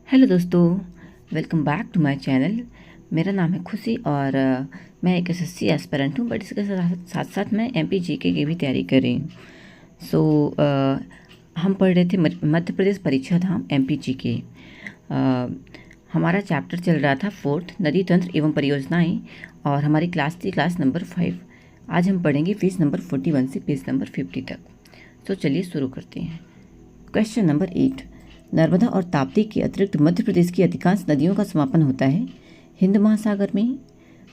Hello दोस्तों, welcome back to my channel. मेरा नाम है खुशी और मैं एक एसएससी एस्पिरेंट हूँ, बट इसके साथ साथ मैं एमपी जीके की भी तैयारी कर रही हूँ। हम पढ़ रहे थे मध्य प्रदेश परीक्षा धाम एमपी जीके। हमारा चैप्टर चल रहा था 4th नदी तंत्र एवं परियोजनाएं और हमारी क्लास थी क्लास नंबर 5। आज हम पढ़ेंगे पेज नंबर 41 से पेज नंबर 50 तक। तो चलिए शुरू करते हैं। क्वेश्चन नंबर 8, नर्मदा और ताप्ती के अतिरिक्त मध्य प्रदेश की अधिकांश नदियों का समापन होता है हिंद महासागर में,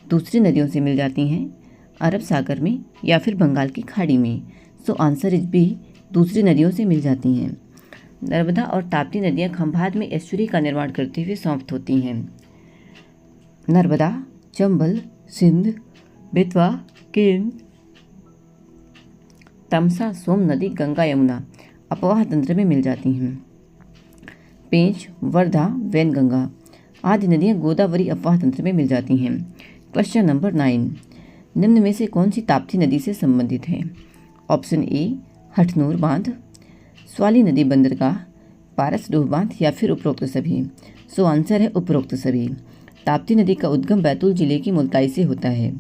दूसरी नदियों से मिल जाती हैं अरब सागर में या फिर बंगाल की खाड़ी में। सो आंसर इज बी, दूसरी नदियों से मिल जाती हैं। नर्मदा और ताप्ती नदियां खंभात में एस्चुरी का निर्माण करते हुए समाप्त होती हैं। नर्मदा, चंबल, सिंध, बेतवा, केन, तमसा, सोम नदी, गंगा, यमुना अपवाह तंत्र में मिल जाती हैं। पेंच, वर्धा, वैनगंगा आदि नदियां गोदावरी अपवाह तंत्र में मिल जाती हैं। क्वेश्चन नंबर 9, निम्न में से कौन सी ताप्ती नदी से संबंधित है? ऑप्शन ए हठनूर बांध, स्वाली नदी बंदरगाह, पारसडोह बांध या फिर उपरोक्त सभी। सो आंसर है उपरोक्त सभी। ताप्ती नदी का उद्गम बैतूल जिले की मुल्ताई से होता है।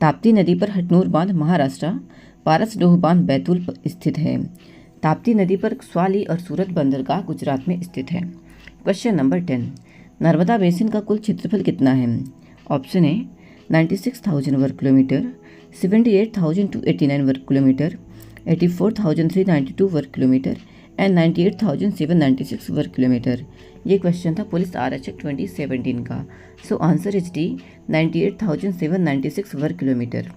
ताप्ती नदी पर हठनूर बांध महाराष्ट्र, पारसडोह बांध बैतूल पर स्थित है। ताप्ती नदी पर स्वाली और सूरत बंदरगाह गुजरात में स्थित है। क्वेश्चन नंबर 10, नर्मदा बेसिन का कुल क्षेत्रफल कितना है? ऑप्शन ए 96,000 वर्ग किलोमीटर, 78,289 वर्ग किलोमीटर, 84,392 वर्ग किलोमीटर एंड 98,796 वर्ग किलोमीटर। ये क्वेश्चन था पुलिस आरक्षक 2017 का। सो आंसर इज डी, 98,796 वर्ग किलोमीटर।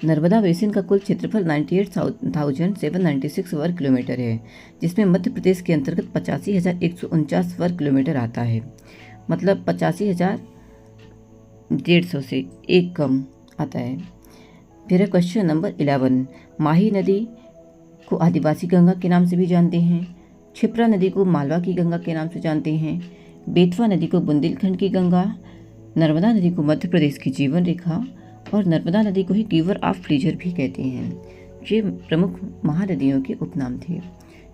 नर्मदा बेसिन का कुल क्षेत्रफल 98,796 वर्ग किलोमीटर है, जिसमें मध्य प्रदेश के अंतर्गत 85,149 वर्ग किलोमीटर आता है। मतलब 85,150 से एक कम आता है। फिर है क्वेश्चन नंबर 11, माही नदी को आदिवासी गंगा के नाम से भी जानते हैं, क्षिप्रा नदी को मालवा की गंगा के नाम से जानते हैं, बेतवा नदी को बुंदेलखंड की गंगा, नर्मदा नदी को मध्य प्रदेश की जीवन रेखा और नर्मदा नदी को ही गिवर ऑफ प्लेजर भी कहते हैं। ये प्रमुख महानदियों के उपनाम थे।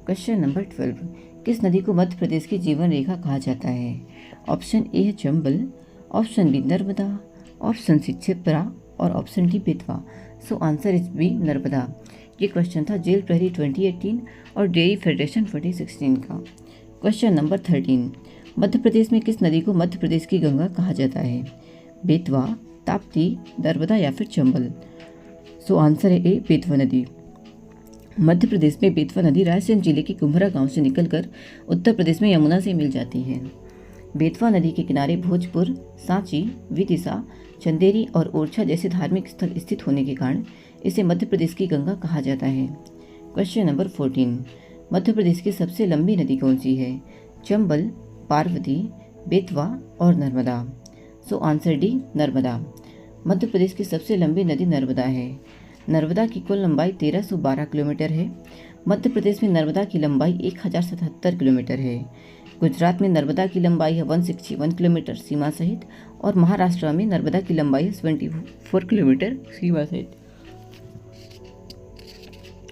क्वेश्चन नंबर 12, किस नदी को मध्य प्रदेश की जीवन रेखा कहा जाता है? ऑप्शन ए है Chambal, option B Narmada, option C Kshipra और option D Betwa. So answer is B Narmada. ये क्वेश्चन था जेल प्रहरी 2018 और डेयरी फेडरेशन 2016 का। क्वेश्चन नंबर 13, मध्य प्रदेश में किस नदी को मध्य प्रदेश की गंगा कहा जाता है? बेतवा, ताप्ती, नर्मदा या फिर चंबल। सो आंसर है ए बेतवा नदी। मध्य प्रदेश में बेतवा नदी रायसेन जिले के कुम्भरा गांव से निकलकर उत्तर प्रदेश में यमुना से मिल जाती है। बेतवा नदी के किनारे भोजपुर, सांची, विदिशा, चंदेरी और ओरछा जैसे धार्मिक स्थल स्थित होने के कारण इसे मध्य प्रदेश की गंगा कहा जाता है। क्वेश्चन नंबर 14, मध्य प्रदेश की सबसे लंबी नदी कौन सी है? चंबल, पार्वती, बेतवा और Narmada. So answer D Narmada. Madhya Pradesh की सबसे लंबी नदी नर्मदा है। नर्मदा की कुल लंबाई 1312 किलोमीटर है। मध्य प्रदेश में नर्मदा की लंबाई 1077 किलोमीटर है। गुजरात में नर्मदा की लंबाई है 161 किलोमीटर सीमा सहित और महाराष्ट्र में नर्मदा की लंबाई है 74 किलोमीटर सीमा सहित।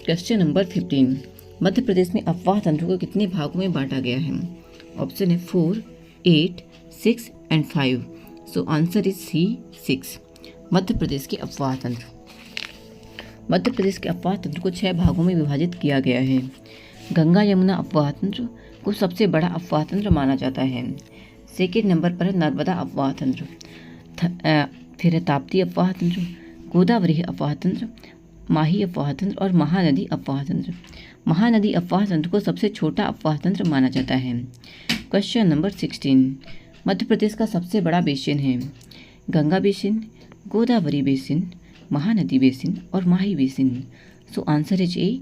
क्वेश्चन नंबर 15, मध्य प्रदेश में अपवाह तंत्र को कितने भागों में बांटा गया है? ऑप्शन है 4, 8, 6 and 5। So answer is C 6। Madhya Pradesh के अपवाह तंत्र। मध्य प्रदेश के अपवाह तंत्र को 6 भागों में विभाजित किया गया है। गंगा यमुना अपवाह तंत्र को सबसे बड़ा अपवाह तंत्र माना जाता है। सेकेंड नंबर पर है नर्मदा अपवाह तंत्र। फिर है ताप्ती अपवाह तंत्र, गोदावरी अपवाह तंत्र, माही अपवाह तंत्र और महानदी अपवाह तंत्र। महानदी अपवाह तंत्र को सबसे छोटा अपवाह तंत्र माना जाता है। क्वेश्चन नंबर 16, मध्य प्रदेश का सबसे बड़ा बेसिन है? Ganga basin, Godavari basin, Mahanadi basin और Mahi basin. So answer is A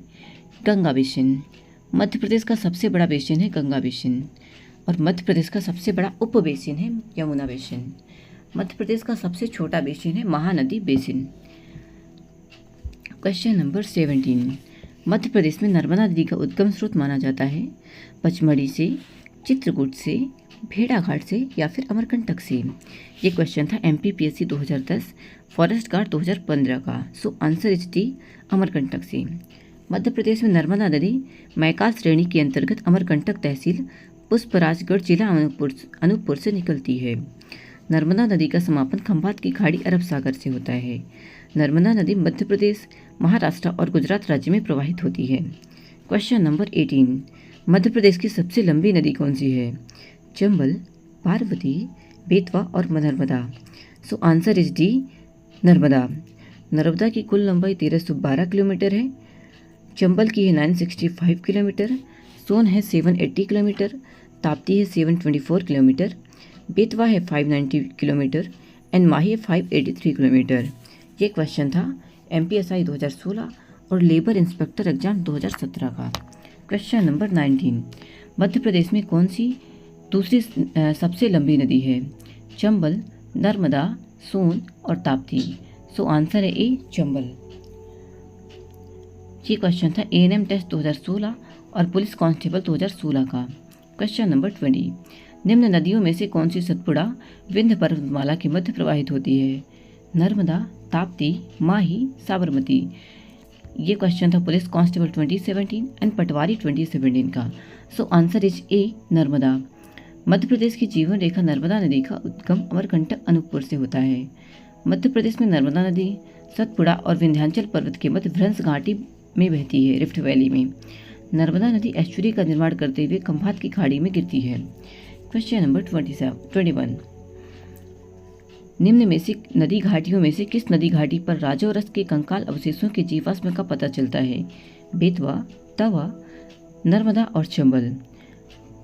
Ganga basin. Madhya Pradesh का सबसे बड़ा बेसिन है गंगा बेसिन और मध्य प्रदेश का सबसे बड़ा उप बेसिन है यमुना बेसिन। मध्य प्रदेश का सबसे छोटा बेसिन है महानदी बेसिन। क्वेश्चन नंबर 17, मध्य प्रदेश में नर्मदा नदी का उद्गम स्रोत माना जाता है पचमढ़ी से, चित्रकूट से, भेड़ाघाट से या फिर अमरकंटक से। ये क्वेश्चन था MPPSC 2010, फॉरेस्ट गार्ड 2015 का। So answer is D Amarkantak से। मध्य प्रदेश में नर्मदा नदी मैकाल श्रेणी के अंतर्गत अमरकंटक तहसील पुष्पराजगढ़ जिला अनूपपुर से निकलती है। नर्मदा नदी का समापन खंभात की खाड़ी अरब सागर से होता है। नर्मदा नदी मध्य प्रदेश, महाराष्ट्र और गुजरात राज्य में प्रवाहित होती है। क्वेश्चन नंबर 18, मध्य प्रदेश की सबसे लंबी नदी कौन सी है? चंबल, पार्वती, बेतवा और Narmada. So answer is D, Narmada. Narmada की कुल लंबाई 1312 किलोमीटर है। चंबल की है 965 किलोमीटर, सोन है 780 किलोमीटर, ताप्ती है 724 किलोमीटर, बेतवा है 590 किलोमीटर एंड माही है 583 किलोमीटर। ये क्वेश्चन था MPSI 2016 और लेबर इंस्पेक्टर एग्जाम 2017 का। क्वेश्चन नंबर 19, मध्य प्रदेश में कौन सी दूसरी सबसे लंबी नदी है? चंबल, नर्मदा, सोन और ताप्ती। सो आंसर है ए, चंबल। ये क्वेश्चन था ANM टेस्ट 2016 और पुलिस कांस्टेबल 2016 का। क्वेश्चन नंबर 20, निम्न नदियों में से कौन सी सतपुड़ा विंध्य पर्वतमाला के मध्य प्रवाहित होती है? नर्मदा, ताप्ती, माही, साबरमती। ये क्वेश्चन था पुलिस कांस्टेबल 2017 एंड पटवारी 2017 का। So answer is A, Narmada. Madhya Pradesh की जीवन रेखा नर्मदा नदी का उद्गम अमरकंटक अनूपपुर से होता है। मध्य प्रदेश में नर्मदा नदी सतपुड़ा और विंध्याचल पर्वत के मध्य भ्रंश घाटी में बहती है। रिफ्ट वैली में नर्मदा नदी एस्चुरी का निर्माण करते हुए खंभात की खाड़ी में गिरती है। क्वेश्चन नंबर 21, निम्न में से नदी घाटियों में से किस नदी घाटी पर राजौरस के कंकाल अवशेषों के जीवाश्म का पता चलता है? बेतवा, तवा, नर्मदा और चंबल।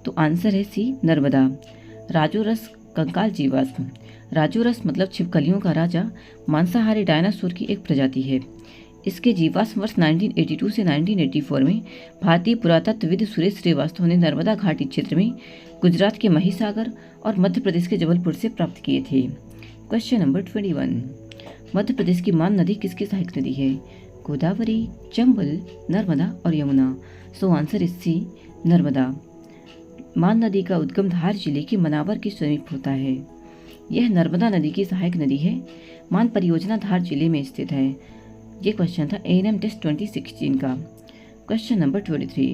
तो आंसर है सी, नर्मदा। राजौरस कंकाल जीवाश्म। राजौरस मतलब छिपकलियों का राजा मांसाहारी डायनासोर की एक प्रजाति है। इसके जीवाश्म वर्ष 1982 से 1984 में भारतीय पुरातत्वविद सुरेश श्रीवास्तव ने नर्मदा घाटी क्षेत्र में गुजरात के महिसागर और मध्य प्रदेश के जबलपुर से प्राप्त किए थे। क्वेश्चन नंबर 21, मध्य प्रदेश की मान नदी किसकी सहायक नदी है? गोदावरी, चंबल, नर्मदा और Yamuna. So answer is C, Narmada. Maan नदी का उद्गम धार जिले के मनावर के समीप होता है। यह नर्मदा नदी की सहायक नदी है। मान परियोजना धार जिले में स्थित है। ये क्वेश्चन था ANM टेस्ट 2016 का। क्वेश्चन नंबर 23,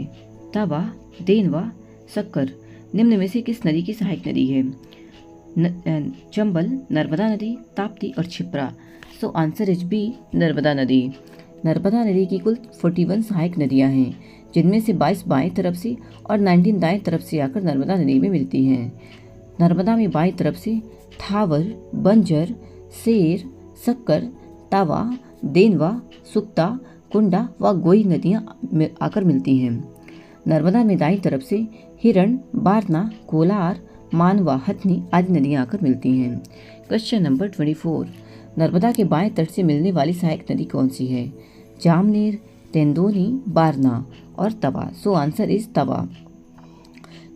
तवा, देनवा, सक्कर निम्न में से किस नदी की सहायक नदी है? चंबल, नर्मदा नदी, ताप्ती और Chhipra. So answer is B, Narmada नदी। नर्मदा नदी की कुल 41 सहायक नदियां हैं, जिनमें से 22 बाएं तरफ से और 19 दाएं तरफ से आकर नर्मदा नदी में मिलती हैं। नर्मदा में बाएं तरफ से थावर, बंजर, सेर, सक्कर, तवा, देनवा, सुक्ता, कुंडा व गोई नदियां आकर मिलती हैं। नर्मदा में दाईं तरफ से हिरण, बारना, कोलार, मानवा, हथनी आदि नदियां आकर मिलती हैं। क्वेश्चन नंबर 24, नर्मदा के बाएं तट से मिलने वाली सहायक नदी कौन सी है? जामनेर, तेंदोनी, बारना और Tawa. So answer is Tawa.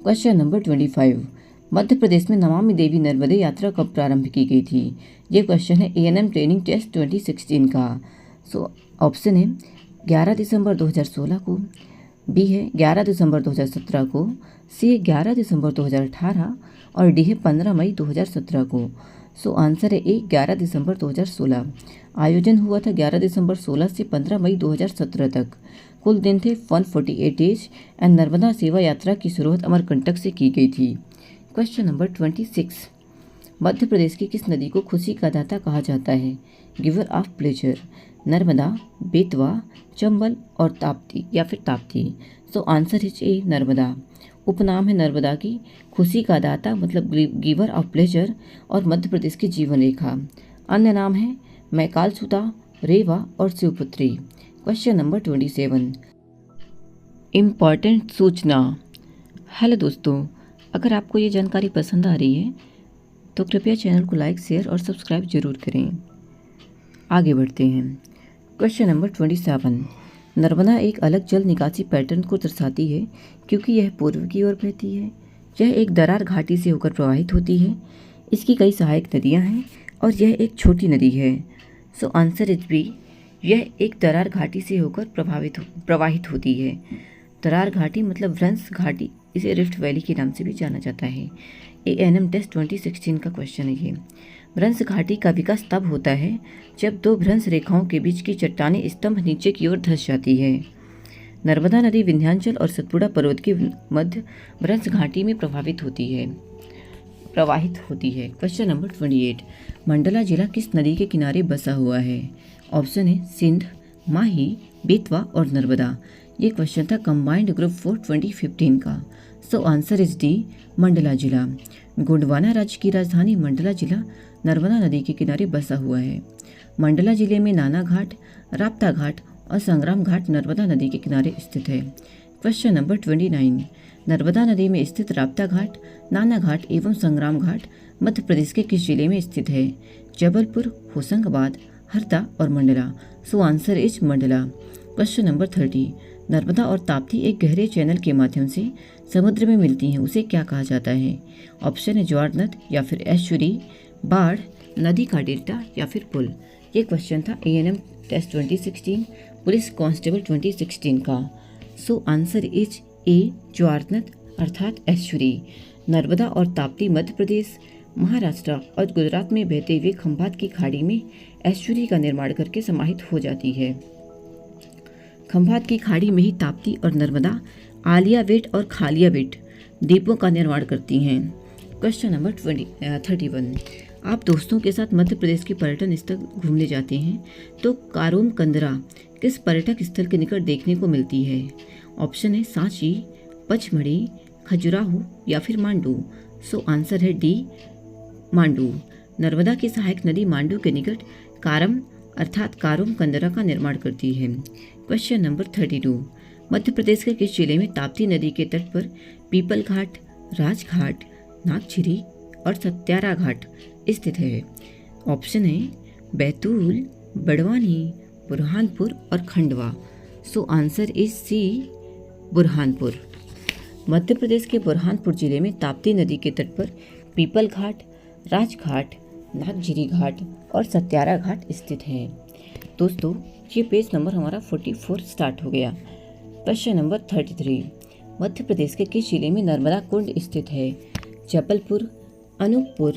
Question number 25, Madhya Pradesh में नमामि देवी नर्मदे यात्रा कब प्रारंभ की गई थी? ये क्वेश्चन है ANM ट्रेनिंग टेस्ट 2016 का। सो ऑप्शन है 11 दिसंबर 2016 को, बी है 11 दिसंबर 2017 को, सी है 11 दिसंबर 2018 और डी है 15 मई 2017 को। सो आंसर है ए, 11 दिसंबर 2016। आयोजन हुआ था 11 दिसंबर 16 से 15 मई 2017 तक। कुल दिन थे 148 डेज एंड नर्मदा सेवा यात्रा की शुरुआत अमरकंटक से की गई थी। क्वेश्चन नंबर 26, मध्य प्रदेश की किस नदी को खुशी का दाता कहा जाता है? Giver of pleasure. Narmada, Betwa, Chambal और ताप्ती या फिर ताप्ती। सो आंसर इज ए, नर्मदा। उपनाम है नर्मदा की खुशी का दाता मतलब गिवर ऑफ प्लेजर और मध्य प्रदेश की जीवन रेखा। अन्य नाम है मैकालसुता, रेवा और शिवपुत्री। क्वेश्चन नंबर 27, इम्पॉर्टेंट सूचना। हेलो दोस्तों, अगर आपको ये जानकारी पसंद आ रही है तो कृपया चैनल को लाइक, शेयर और सब्सक्राइब जरूर करें। आगे बढ़ते हैं। क्वेश्चन नंबर 27, नर्मदा एक अलग जल निकासी पैटर्न को दर्शाती है क्योंकि यह पूर्व की ओर बहती है। यह एक दरार घाटी से होकर प्रवाहित होती है। इसकी कई सहायक नदियां हैं और यह एक छोटी नदी है। सो आंसर इज बी, यह एक दरार घाटी से होकर प्रवाहित होती है। दरार घाटी मतलब भ्रंश घाटी, इसे रिफ्ट वैली के नाम से भी जाना जाता है। ANM टेस्ट 2016 का क्वेश्चन है ये। भ्रंश घाटी का विकास तब होता है जब दो भ्रंश रेखाओं के बीच की चट्टानी स्तंभ नीचे की ओर धंस जाती है। नर्मदा नदी विंध्याचल और सतपुड़ा पर्वत के मध्य ब्रज घाटी में प्रवाहित होती है। क्वेश्चन नंबर 28, मंडला जिला किस नदी के किनारे बसा हुआ है? ऑप्शन है सिंध, माही, बेतवा और नर्मदा। ये क्वेश्चन था कंबाइंड ग्रुप 4 2015 का। So answer is D, Mandla जिला। गोंडवाना राज्य की राजधानी मंडला जिला नर्मदा नदी के किनारे बसा हुआ है। मंडला जिले में नाना घाट, राप्ता घाट और संग्राम घाट नर्मदा नदी के किनारे स्थित है। क्वेश्चन नंबर 29, नर्मदा नदी में स्थित राप्ता घाट, नाना घाट एवं संग्राम घाट मध्य प्रदेश के किस जिले में स्थित है? जबलपुर, होशंगाबाद, हरदा और Mandla. So answer is Mandla. Question number 30, Narmada और ताप्ती एक गहरे चैनल के माध्यम से समुद्र में मिलती हैं, उसे क्या कहा जाता है? ऑप्शन है ज्वार नद या फिर एस्चुरी, बाढ़, नदी का डेल्टा या फिर पुल। ये क्वेश्चन था A&M टेस्ट 2016, पुलिस कांस्टेबल 2016 का। सो आंसर इज ए, ज्वार नद अर्थात एस्चुरी। नर्मदा और ताप्ती मध्य प्रदेश, महाराष्ट्र और गुजरात में बहते हुए खंभात की खाड़ी में एस्चुरी का निर्माण करके समाहित हो जाती है। खंभात की खाड़ी में ही ताप्ती और नर्मदा आलियावेट और खालियावेट द्वीपों का निर्माण करती हैं। क्वेश्चन नंबर 31, आप दोस्तों के साथ मध्य प्रदेश के पर्यटन स्थल घूमने जाते हैं तो कारोम कंदरा किस पर्यटक स्थल के निकट देखने को मिलती है? ऑप्शन है सांची, पचमढ़ी, खजुराहो या फिर मांडू। सो आंसर है डी, मांडू। नर्मदा की सहायक नदी मांडू के निकट कारम अर्थात कारोम कंदरा का निर्माण करती है। क्वेश्चन नंबर 32, मध्य प्रदेश के किस जिले में ताप्ती नदी के तट पर पीपल घाट, राजघाट, नागझिरी और सत्यारा घाट स्थित है? ऑप्शन है बैतूल, बड़वानी, बुरहानपुर और Khandwa. So answer is C, Burhanpur. Madhya Pradesh के बुरहानपुर जिले में ताप्ती नदी के तट पर पीपल घाट, राजघाट, नागझिरी घाट और सत्यारा घाट स्थित है। दोस्तों ये पेज नंबर हमारा 44 स्टार्ट हो गया। क्वेश्चन नंबर 33, मध्य प्रदेश के किस जिले में नर्मदा कुंड स्थित है? जबलपुर, अनूपपुर,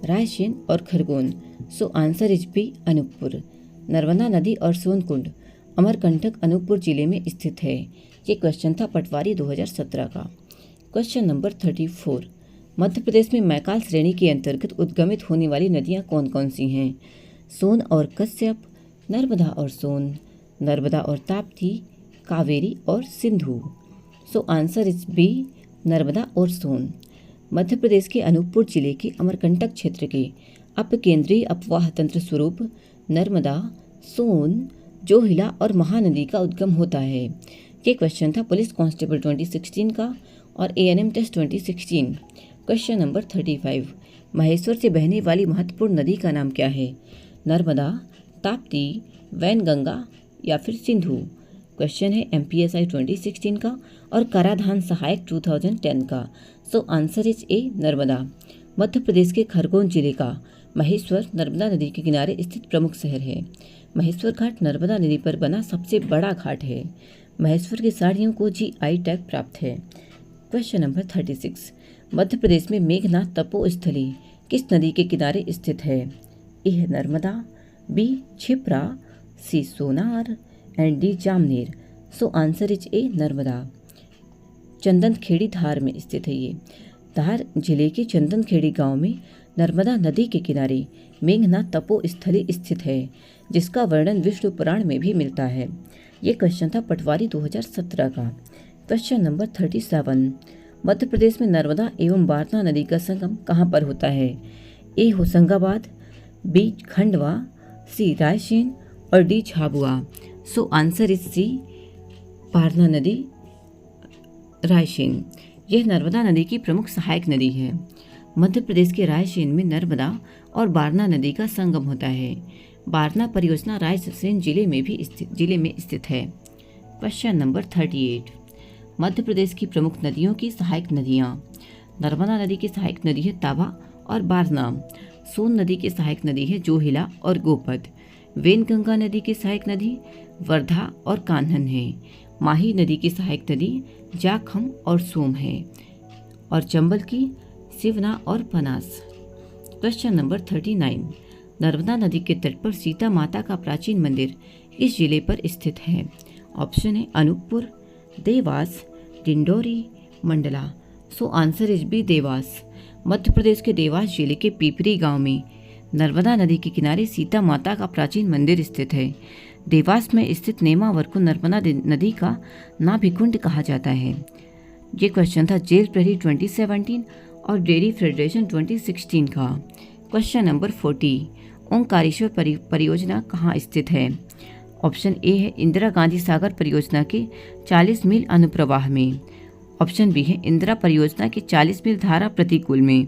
रायसेन और Khargone. So answer is B, Anuppur. Narmada नदी और सोन कुंड अमरकंटक अनूपपुर जिले में स्थित है। ये क्वेश्चन था पटवारी 2017 का। क्वेश्चन नंबर 34, मध्य प्रदेश में मैकाल श्रेणी के अंतर्गत उद्गमित होने वाली नदियां कौन कौन सी हैं? सोन और कश्यप, नर्मदा और सोन, नर्मदा और ताप्ती, कावेरी और Sindhu. So answer is B, Narmada और सोन। मध्य प्रदेश के अनूपपुर जिले के अमरकंटक क्षेत्र के अपकेंद्रीय अपवाह तंत्र स्वरूप नर्मदा, सोन, जोहिला और महानदी का उद्गम होता है। ये क्वेश्चन था पुलिस कांस्टेबल 2016 का और A&M test 2016। Question number 35, Maheshwar से बहने वाली महत्वपूर्ण नदी का नाम क्या है? नर्मदा, ताप्ती, वैनगंगा या फिर सिंधु। क्वेश्चन है MPSI 2016 का और कराधान सहायक 2010 का। So answer is A, Narmada. Madhya Pradesh के खरगोन जिले का महेश्वर नर्मदा नदी के किनारे स्थित प्रमुख शहर है। महेश्वर घाट नर्मदा नदी पर बना सबसे बड़ा घाट है। महेश्वर की साड़ियों को GI टैग प्राप्त है। क्वेश्चन नंबर 36, मध्य प्रदेश में मेघनाथ तपोस्थली किस नदी के किनारे स्थित है? ए है Narmada, B Kshipra, C Sonar and D Jamner. So answer is A, Narmada. Chandankhedi Dhar में स्थित है ये। धार जिले के चंदनखेड़ी गांव में नर्मदा नदी के किनारे मेघनाथ तपोस्थली स्थित है, जिसका वर्णन विष्णु पुराण में भी मिलता है। ये क्वेश्चन था पटवारी 2017 का। क्वेश्चन नंबर 37, मध्य प्रदेश में नर्मदा एवं वारणा नदी का संगम कहाँ पर होता है? A Hoshangabad, B Khandwa, C Raisen और D Jhabua. So answer is C, Warna नदी, रायसेन। यह नर्मदा नदी की प्रमुख सहायक नदी है। मध्य प्रदेश के रायसेन में नर्मदा और वारणा नदी का संगम होता है। वारणा परियोजना रायसेन जिले में स्थित है। क्वेश्चन नंबर 38, मध्य प्रदेश की प्रमुख नदियों की सहायक नदियाँ। नर्मदा नदी की सहायक नदी है तावा और बारना। सोन नदी की सहायक नदी है जोहिला और गोपद। वेनगंगा नदी की सहायक नदी वर्धा और कान्हन है। माही नदी की सहायक नदी जाखम और सोम है और चंबल की सिवना और पनास। क्वेश्चन नंबर 39, नर्मदा नदी के तट पर सीता माता का प्राचीन मंदिर किस जिले पर स्थित है? ऑप्शन है Anuppur, Dewas, Dindori, Mandla. So answer is B Dewas. Madhya Pradesh के देवास जिले के पीपरी गांव में नर्मदा नदी के किनारे सीता माता का प्राचीन मंदिर स्थित है। देवास में स्थित नेमावर को नर्मदा नदी का नाभिकुंड कहा जाता है। ये क्वेश्चन था जेल प्रहरी 2017 और डेयरी फेडरेशन 2016 का। क्वेश्चन नंबर 40, ओंकारेश्वर परियोजना कहाँ स्थित है? ऑप्शन ए है इंदिरा गांधी सागर परियोजना के 40 मील अनुप्रवाह में। ऑप्शन बी है इंदिरा परियोजना के 40 मील धारा प्रतिकूल में।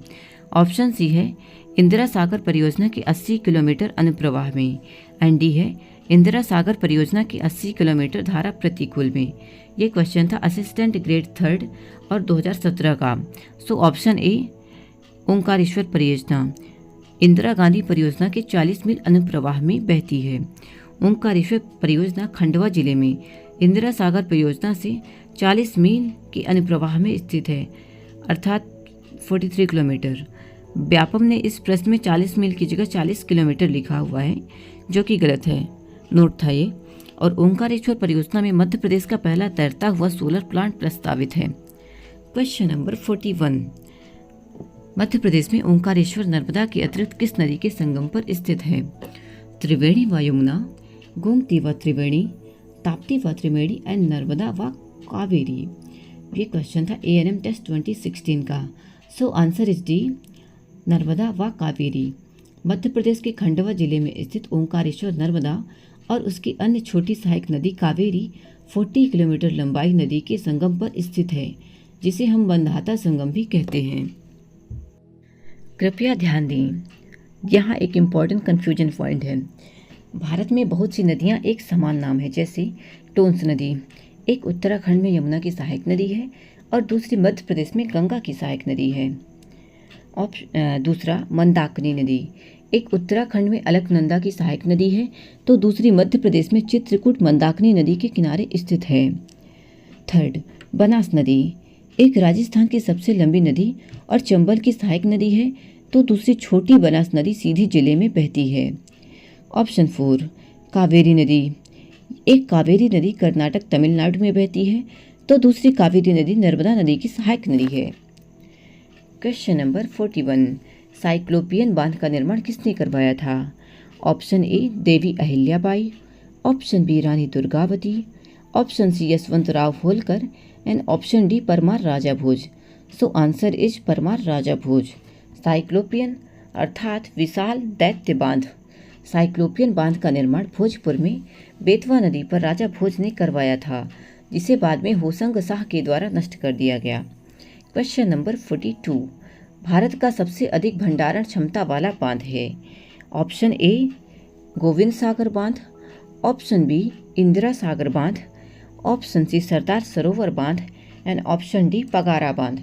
ऑप्शन सी है इंदिरा सागर परियोजना के 80 किलोमीटर अनुप्रवाह में। एंड डी है इंदिरा सागर परियोजना के 80 किलोमीटर धारा प्रतिकूल में। ये क्वेश्चन था असिस्टेंट ग्रेड 3 और 2017 का। सो ऑप्शन ए ओंकारेश्वर परियोजना इंदिरा गांधी परियोजना के 40 मील अनुप्रवाह में बहती है। ओंकारेश्वर परियोजना खंडवा जिले में इंदिरा सागर परियोजना से 40 मील के अनुप्रवाह में स्थित है, अर्थात 43 किलोमीटर। व्यापम ने इस प्रश्न में 40 मील की जगह 40 किलोमीटर लिखा हुआ है, जो कि गलत है, नोट था ये। और ओंकारेश्वर परियोजना में मध्य प्रदेश का पहला तैरता हुआ सोलर प्लांट प्रस्तावित है। क्वेश्चन नंबर 41, मध्य प्रदेश में ओंकारेश्वर नर्मदा के अतिरिक्त किस नदी के संगम पर स्थित है? त्रिवेणी व यमुना, गोमती व त्रिवेणी, ताप्ती व त्रिवेणी एंड नर्मदा व कावेरी। ये क्वेश्चन था ANM टेस्ट 2016 का। So answer is D, Narmada व कावेरी। मध्य प्रदेश के खंडवा जिले में स्थित ओंकारेश्वर नर्मदा और उसकी अन्य छोटी सहायक नदी कावेरी 40 किलोमीटर लंबाई नदी के संगम पर स्थित है, जिसे हम बंधाता संगम भी कहते हैं। कृपया ध्यान दें, यहाँ एक इम्पॉर्टेंट कन्फ्यूजन पॉइंट है। भारत में बहुत सी नदियाँ एक समान नाम है, जैसे टोंस नदी एक उत्तराखंड में यमुना की सहायक नदी है और दूसरी मध्य प्रदेश में गंगा की सहायक नदी है। दूसरा मंदाकिनी नदी एक उत्तराखंड में अलकनंदा की सहायक नदी है, तो दूसरी मध्य प्रदेश में चित्रकूट मंदाकिनी नदी के किनारे स्थित है। थर्ड, बनास नदी एक राजस्थान की सबसे लंबी नदी और चंबल की सहायक नदी है, तो दूसरी छोटी बनास नदी सीधी जिले में बहती है। ऑप्शन 4, कावेरी नदी एक कावेरी नदी कर्नाटक तमिलनाडु में बहती है, तो दूसरी कावेरी नदी नर्मदा नदी की सहायक नदी है। क्वेश्चन नंबर 41, साइक्लोपियन बांध का निर्माण किसने करवाया था? Option A Devi Ahilyabai, option B Rani Durgavati, option C Yashwantrao Holkar and option D Parmar Raja Bhoj. So answer is Parmar Raja Bhoj. Cyclopean अर्थात विशाल दैत्य बांध। साइक्लोपियन बांध का निर्माण भोजपुर में बेतवा नदी पर राजा भोज ने करवाया था, जिसे बाद में होसंग शाह के द्वारा नष्ट कर दिया गया। क्वेश्चन नंबर 42, भारत का सबसे अधिक भंडारण क्षमता वाला बांध है? ऑप्शन ए गोविंद सागर बांध, ऑप्शन बी इंदिरा सागर बांध, ऑप्शन सी सरदार सरोवर बांध एंड ऑप्शन डी पगारा बांध।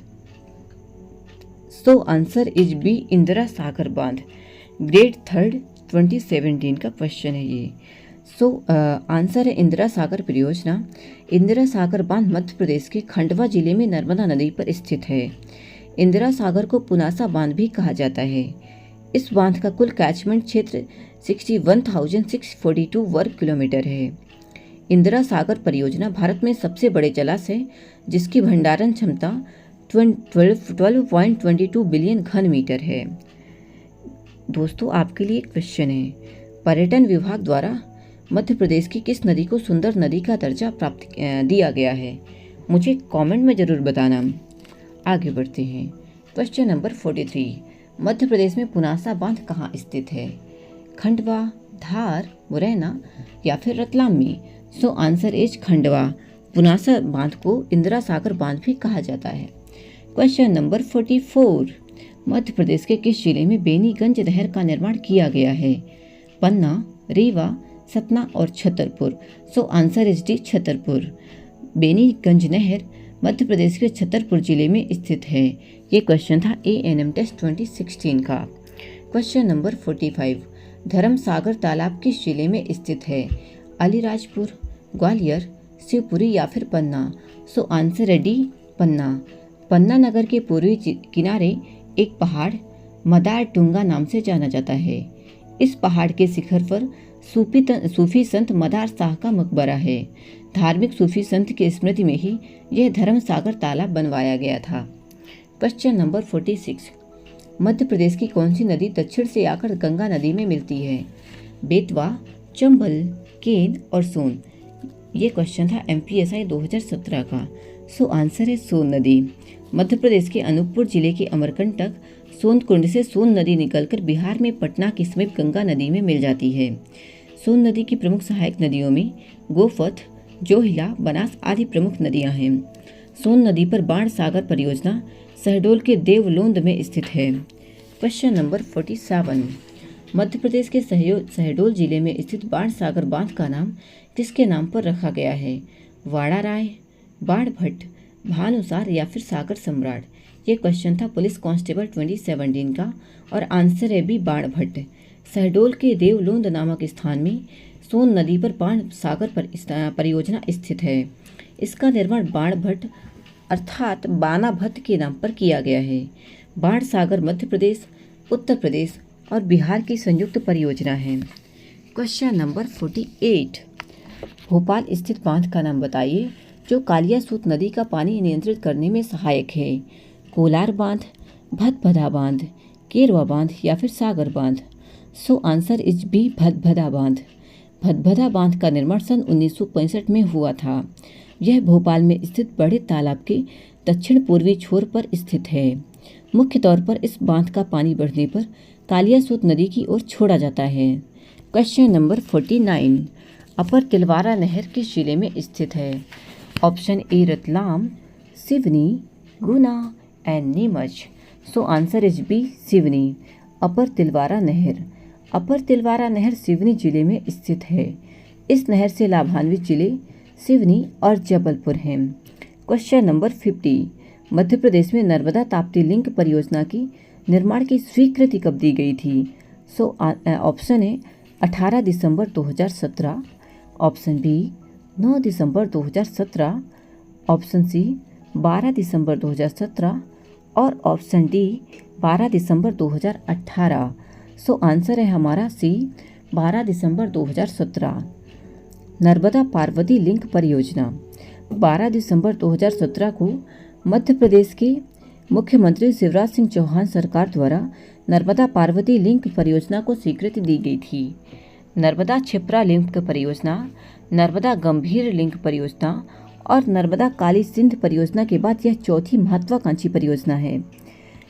So answer is B Indira Sagar बांध। ग्रेड 3 2017 का क्वेश्चन है ये। सो आंसर है इंदिरा सागर परियोजना। इंदिरा सागर बांध मध्य प्रदेश के खंडवा जिले में नर्मदा नदी पर स्थित है। इंदिरा सागर को पुनासा बांध भी कहा जाता है। इस बांध का कुल कैचमेंट क्षेत्र 61,642 वर्ग किलोमीटर है। इंदिरा सागर परियोजना भारत में सबसे बड़े जलाशय है, जिसकी भंडारण क्षमता 12.22 बिलियन घन मीटर है। दोस्तों, आपके लिए क्वेश्चन है, पर्यटन विभाग द्वारा मध्य प्रदेश की किस नदी को सुंदर नदी का दर्जा प्राप्त दिया गया है? मुझे कमेंट में ज़रूर बताना। आगे बढ़ते हैं। क्वेश्चन नंबर 43, मध्य प्रदेश में पुनासा बांध कहाँ स्थित है? खंडवा, धार, मुरैना या फिर रतलाम में? सो आंसर इज खंडवा। पुनासा बांध को इंदिरा सागर बांध भी कहा जाता है। क्वेश्चन नंबर 44, मध्य प्रदेश के किस जिले में बेनीगंज नहर का निर्माण किया गया है? पन्ना, रीवा, सतना और छतरपुर। सो answer is D Chhatarpur. Beniganj नहर मध्य प्रदेश के छतरपुर जिले में स्थित है। ये क्वेश्चन था ANM टेस्ट 2016 का। क्वेश्चन नंबर 45, धर्मसागर तालाब किस जिले में स्थित है? अलीराजपुर, ग्वालियर, शिवपुरी या फिर पन्ना? सो आंसर है डी पन्ना। पन्ना नगर के पूर्वी किनारे एक पहाड़ मदार टुंगा नाम से जाना जाता है। इस पहाड़ के शिखर पर सूफी संत मदार शाह का मकबरा है। धार्मिक सूफी संत की स्मृति में ही यह धर्म सागर तालाब बनवाया गया था। क्वेश्चन नंबर 46, मध्य प्रदेश की कौन सी नदी दक्षिण से आकर गंगा नदी में मिलती है? बेतवा, चंबल, केन और सोन। ये क्वेश्चन था MPSI 2017 का। सो आंसर है सोन नदी। मध्य प्रदेश के अनूपपुर जिले के अमरकंटक सोन कुंड से सोन नदी निकलकर बिहार में पटना के समीप गंगा नदी में मिल जाती है। सोन नदी की प्रमुख सहायक नदियों में गोफथ, जोहिला, बनास आदि प्रमुख नदियां हैं। सोन नदी पर बाण सागर परियोजना शहडोल के देवलोंद में स्थित है। क्वेश्चन नंबर 47, मध्य प्रदेश के शहडोल जिले में स्थित बाण सागर बांध का नाम किसके नाम पर रखा गया है? वाड़ा राय, बाण भट्ट, भानुसार या फिर सागर सम्राट। ये क्वेश्चन था पुलिस कांस्टेबल 2017 का और आंसर है बी बाण भट्ट। शहडोल के देवलोंद नामक स्थान में सोन नदी पर बाण सागर परियोजना स्थित है। इसका निर्माण बाण भट्ट अर्थात बाना भट्ट के नाम पर किया गया है। बाण सागर मध्य प्रदेश, उत्तर प्रदेश और बिहार की संयुक्त परियोजना है। क्वेश्चन नंबर 48, भोपाल स्थित बांध का नाम बताइए जो कालियासोत नदी का पानी नियंत्रित करने में सहायक है। कोलार बांध, भदभदा बांध, केरवा बांध या फिर सागर बांध। So answer is B Bhadbhada बांध। भदभदा बांध का निर्माण सन 1965 में हुआ था। यह भोपाल में स्थित बड़े तालाब के दक्षिण पूर्वी छोर पर स्थित है। मुख्य तौर पर इस बांध का पानी बढ़ने पर कालियासोत नदी की ओर छोड़ा जाता है। क्वेश्चन नंबर 49, अपर तिलवारा नहर किस जिले में स्थित है? Option A Ratlam, Seoni, Guna and Neemuch. So answer is B Seoni. Upper Tilwara नहर सिवनी जिले में स्थित है। इस नहर से लाभान्वित जिले सिवनी और जबलपुर हैं। क्वेश्चन नंबर 50, मध्य प्रदेश में नर्मदा ताप्ती लिंक परियोजना की निर्माण की स्वीकृति कब दी गई थी? सो ऑप्शन ए 18 दिसंबर 2017, ऑप्शन बी 9 दिसंबर 2017, ऑप्शन सी 12 दिसंबर 2017 और ऑप्शन डी 12 दिसंबर 2018। सो आंसर है हमारा सी 12 दिसंबर 2017। नर्मदा पार्वती लिंक परियोजना 12 दिसंबर 2017 को मध्य प्रदेश के मुख्यमंत्री शिवराज सिंह चौहान सरकार द्वारा नर्मदा पार्वती लिंक परियोजना को स्वीकृति दी गई थी। नर्मदा क्षिप्रा लिंक परियोजना, नर्मदा गंभीर लिंक परियोजना और नर्मदा काली सिंध परियोजना के बाद यह चौथी महत्वाकांक्षी परियोजना है।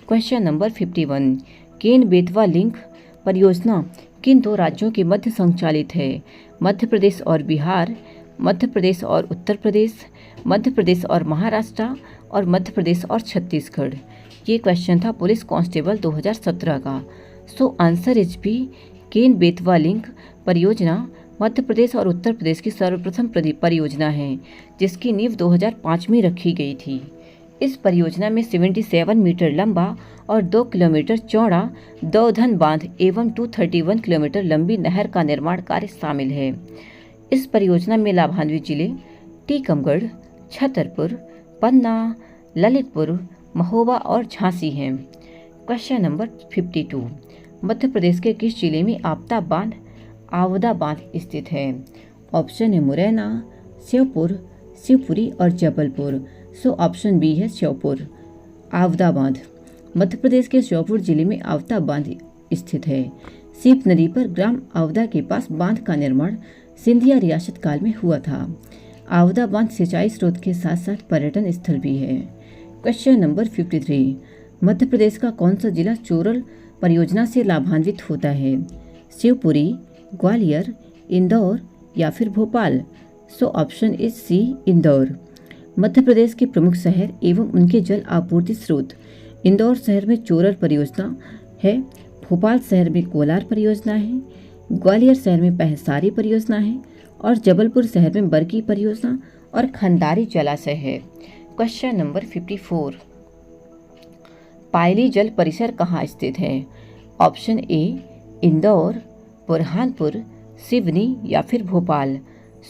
क्वेश्चन नंबर 51, केन बेतवा लिंक परियोजना किन दो राज्यों के मध्य संचालित है? मध्य प्रदेश और बिहार, मध्य प्रदेश और उत्तर प्रदेश, मध्य प्रदेश और महाराष्ट्र और मध्य प्रदेश और छत्तीसगढ़। ये क्वेश्चन था पुलिस कांस्टेबल 2017 का। So answer is B Ken Betwa link परियोजना मध्य प्रदेश और उत्तर प्रदेश की सर्वप्रथम परियोजना है जिसकी नींव 2005 में रखी गई थी। इस परियोजना में 77 मीटर लंबा और 2 किलोमीटर चौड़ा दौधन बांध एवं 231 किलोमीटर लंबी नहर का निर्माण कार्य शामिल है। इस परियोजना में लाभान्वित जिले टीकमगढ़, छतरपुर, पन्ना, ललितपुर, महोबा और झांसी हैं। क्वेश्चन नंबर 52, मध्य प्रदेश के किस जिले में आवदा बांध स्थित है? ऑप्शन है मुरैना, श्योपुर, शिवपुरी और जबलपुर। सो ऑप्शन बी है श्योपुर। आवदा बांध मध्य प्रदेश के श्योपुर जिले में आवदा बांध स्थित है। सीप नदी पर ग्राम आवदा के पास बांध का निर्माण सिंधिया रियासत काल में हुआ था। आवदा बांध सिंचाई स्रोत के साथ साथ पर्यटन स्थल भी है। क्वेश्चन नंबर 53, मध्य प्रदेश का कौन सा जिला चोरल परियोजना से लाभान्वित होता है? शिवपुरी, ग्वालियर, इंदौर या फिर Bhopal. So option is C Indore. Madhya Pradesh के प्रमुख शहर एवं उनके जल आपूर्ति स्रोत इंदौर शहर में चोरल परियोजना है, भोपाल शहर में कोलार परियोजना है, ग्वालियर शहर में पहसारी परियोजना है और जबलपुर शहर में बरकी परियोजना और खंडारी जलाशय है। क्वेश्चन नंबर 54, पायली जल परिसर कहाँ स्थित है? ऑप्शन ए इंदौर, बुरहानपुर, सिवनी या फिर Bhopal.